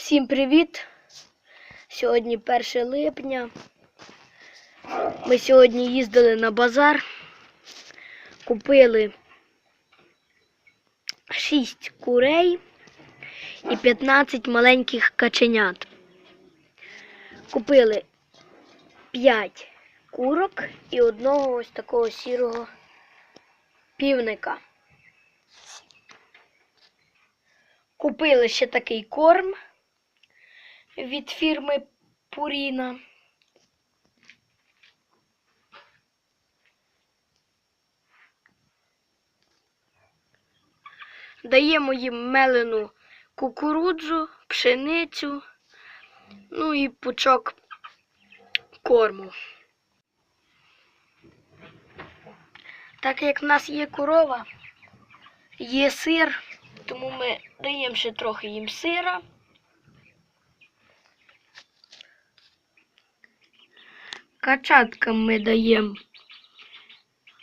Всім привіт! Сьогодні 1 липня. Ми сьогодні їздили на базар, купили 6 курей і 15 маленьких каченят. Купили 5 курок і одного ось такого сірого півника. Купили ще такий корм від фірми Purina. Даємо їм мелену кукурудзу, пшеницю, ну і пучок корму. Так як в нас є корова, є сир, тому ми даємо ще трохи їм сира. Качаткам ми даємо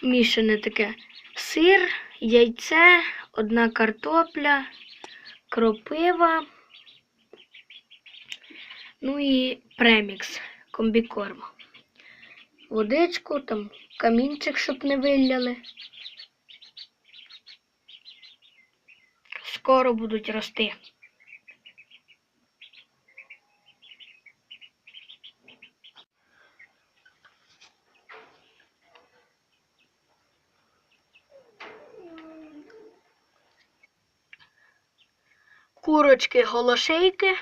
мішане таке сир, яйце, 1 картопля, кропива, ну і премікс, комбікорм. Водичку, там камінчик, щоб не вилляли. Скоро будуть рости. Курочки голошейки.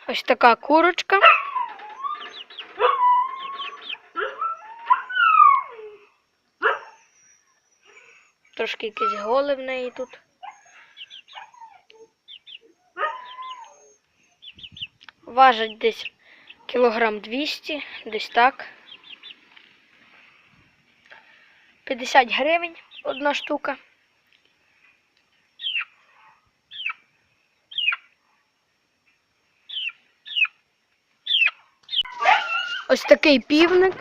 Ось така курочка. Трошки якісь голи в неї тут. Важить десь кілограм 200, десь так. 50 гривень 1 штука. Ось такий півник.